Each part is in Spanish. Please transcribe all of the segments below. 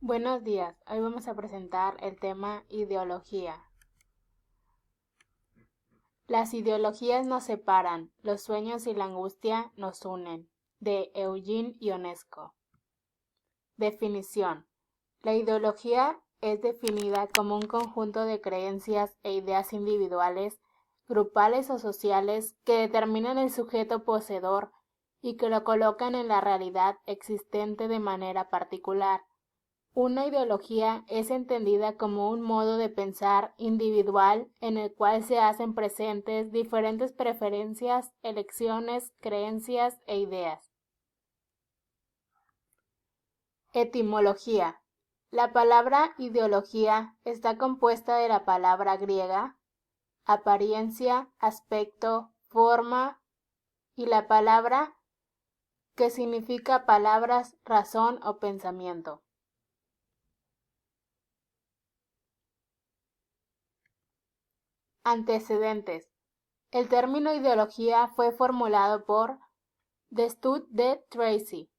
Buenos días, hoy vamos a presentar el tema ideología. Las ideologías nos separan, los sueños y la angustia nos unen. De Eugene Ionesco. Definición. La ideología es definida como un conjunto de creencias e ideas individuales, grupales o sociales que determinan el sujeto poseedor y que lo colocan en la realidad existente de manera particular. Una ideología es entendida como un modo de pensar individual en el cual se hacen presentes diferentes preferencias, elecciones, creencias e ideas. Etimología. La palabra ideología está compuesta de la palabra griega apariencia, aspecto, forma y la palabra que significa palabras, razón o pensamiento. Antecedentes. El término ideología fue formulado por de Stud de Tracy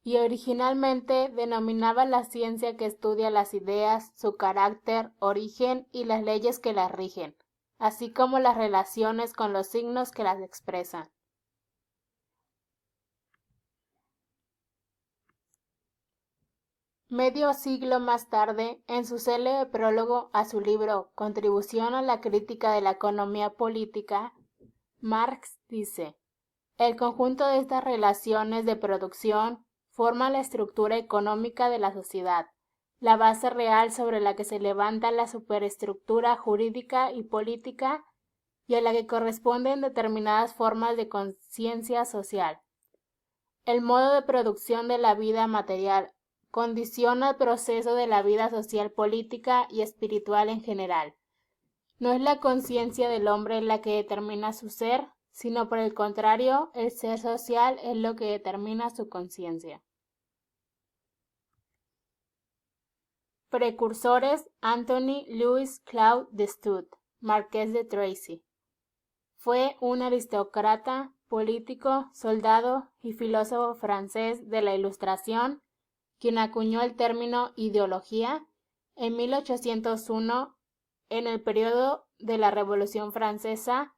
y originalmente denominaba la ciencia que estudia las ideas, su carácter, origen y las leyes que las rigen, así como las relaciones con los signos que las expresan. Medio siglo más tarde, en su célebre prólogo a su libro Contribución a la crítica de la economía política, Marx dice: el conjunto de estas relaciones de producción forma la estructura económica de la sociedad, la base real sobre la que se levanta la superestructura jurídica y política y a la que corresponden determinadas formas de conciencia social. El modo de producción de la vida material condiciona el proceso de la vida social, política y espiritual en general. No es la conciencia del hombre la que determina su ser, sino por el contrario, el ser social es lo que determina su conciencia. Precursores: Anthony Louis Claude de Stud, Marqués de Tracy. Fue un aristócrata, político, soldado y filósofo francés de la Ilustración, quien acuñó el término ideología en 1801 en el periodo de la Revolución Francesa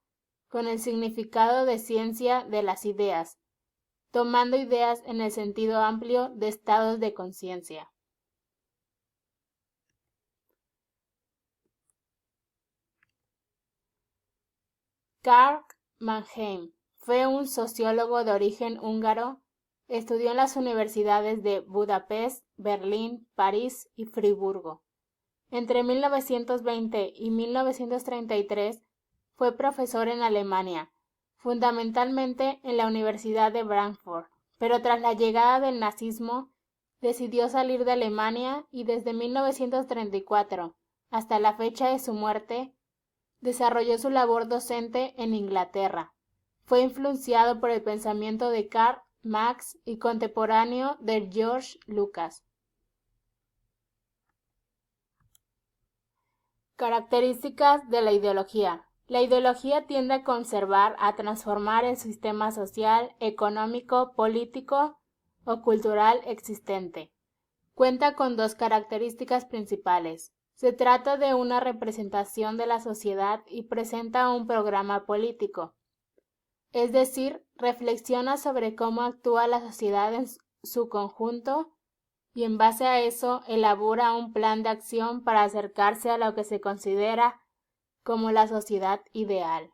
con el significado de ciencia de las ideas, tomando ideas en el sentido amplio de estados de conciencia. Karl Mannheim fue un sociólogo de origen húngaro. Estudió en las universidades de Budapest, Berlín, París y Friburgo. Entre 1920 y 1933 fue profesor en Alemania, fundamentalmente en la Universidad de Frankfurt, pero tras la llegada del nazismo decidió salir de Alemania y desde 1934 hasta la fecha de su muerte desarrolló su labor docente en Inglaterra. Fue influenciado por el pensamiento de Karl Marx y contemporáneo de George Lucas. Características de la ideología. La ideología tiende a conservar, a transformar el sistema social, económico, político o cultural existente. Cuenta con dos características principales. Se trata de una representación de la sociedad y presenta un programa político. Es decir, reflexiona sobre cómo actúa la sociedad en su conjunto y en base a eso elabora un plan de acción para acercarse a lo que se considera como la sociedad ideal.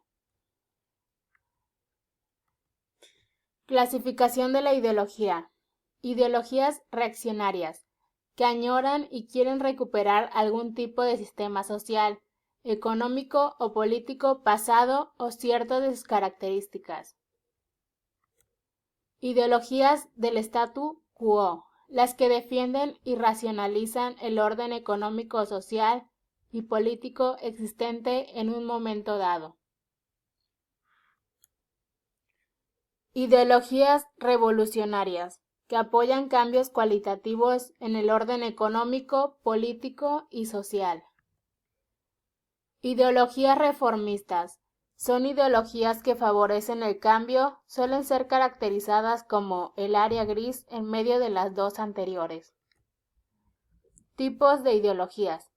Clasificación de la ideología. Ideologías reaccionarias, que añoran y quieren recuperar algún tipo de sistema social, económico o político pasado o ciertas de sus características. Ideologías del statu quo, las que defienden y racionalizan el orden económico, social y político existente en un momento dado. Ideologías revolucionarias, que apoyan cambios cualitativos en el orden económico, político y social. Ideologías reformistas. Son ideologías que favorecen el cambio, suelen ser caracterizadas como el área gris en medio de las dos anteriores. Tipos de ideologías.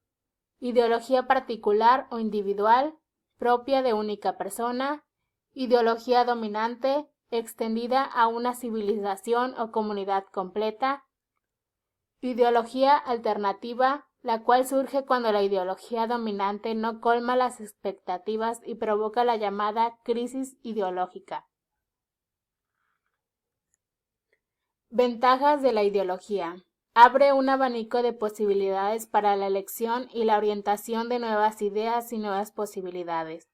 Ideología particular o individual, propia de única persona. Ideología dominante, extendida a una civilización o comunidad completa. Ideología alternativa, la cual surge cuando la ideología dominante no colma las expectativas y provoca la llamada crisis ideológica. Ventajas de la ideología. Abre un abanico de posibilidades para la elección y la orientación de nuevas ideas y nuevas posibilidades.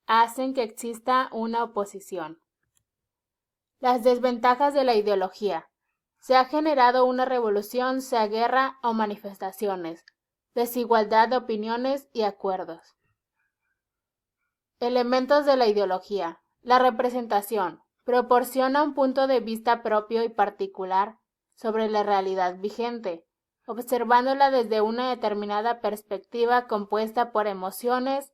Hacen que exista una oposición. Las desventajas de la ideología. Se ha generado una revolución, sea guerra o manifestaciones, desigualdad de opiniones y acuerdos. Elementos de la ideología. La representación. Proporciona un punto de vista propio y particular sobre la realidad vigente, observándola desde una determinada perspectiva compuesta por emociones,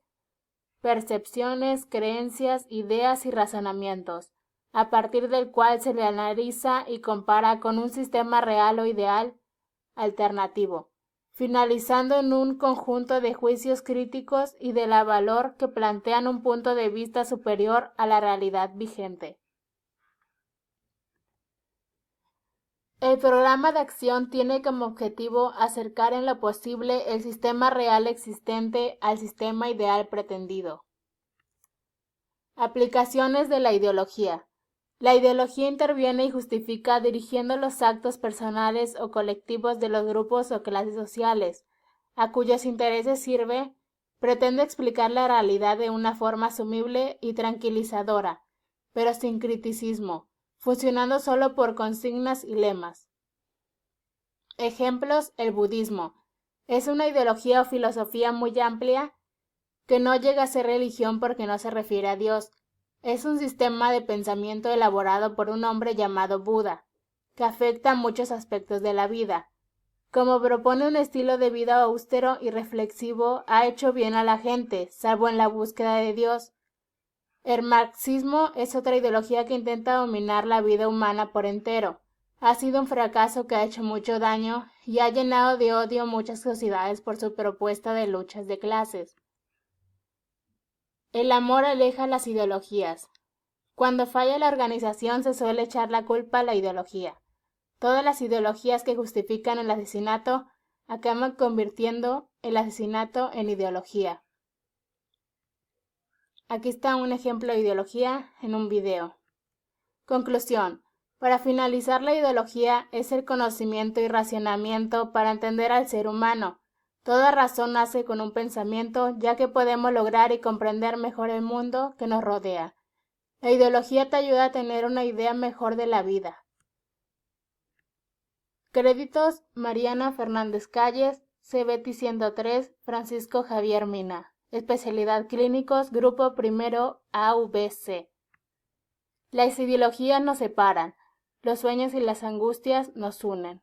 percepciones, creencias, ideas y razonamientos, a partir del cual se le analiza y compara con un sistema real o ideal alternativo, finalizando en un conjunto de juicios críticos y de la valor que plantean un punto de vista superior a la realidad vigente. El programa de acción tiene como objetivo acercar en lo posible el sistema real existente al sistema ideal pretendido. Aplicaciones de la ideología. La ideología interviene y justifica dirigiendo los actos personales o colectivos de los grupos o clases sociales, a cuyos intereses sirve, pretende explicar la realidad de una forma asumible y tranquilizadora, pero sin criticismo, funcionando solo por consignas y lemas. Ejemplos: el budismo. Es una ideología o filosofía muy amplia que no llega a ser religión porque no se refiere a Dios. Es un sistema de pensamiento elaborado por un hombre llamado Buda, que afecta a muchos aspectos de la vida. Como propone un estilo de vida austero y reflexivo, ha hecho bien a la gente, salvo en la búsqueda de Dios. El marxismo es otra ideología que intenta dominar la vida humana por entero. Ha sido un fracaso que ha hecho mucho daño y ha llenado de odio muchas sociedades por su propuesta de luchas de clases. El amor aleja las ideologías. Cuando falla la organización se suele echar la culpa a la ideología. Todas las ideologías que justifican el asesinato acaban convirtiendo el asesinato en ideología. Aquí está un ejemplo de ideología en un video. Conclusión. Para finalizar, la ideología es el conocimiento y racionamiento para entender al ser humano. Toda razón nace con un pensamiento, ya que podemos lograr y comprender mejor el mundo que nos rodea. La ideología te ayuda a tener una idea mejor de la vida. Créditos: Mariana Fernández Calles, CBT 103, Francisco Javier Mina. Especialidad clínicos, grupo primero A-V-C. Las ideologías nos separan, los sueños y las angustias nos unen.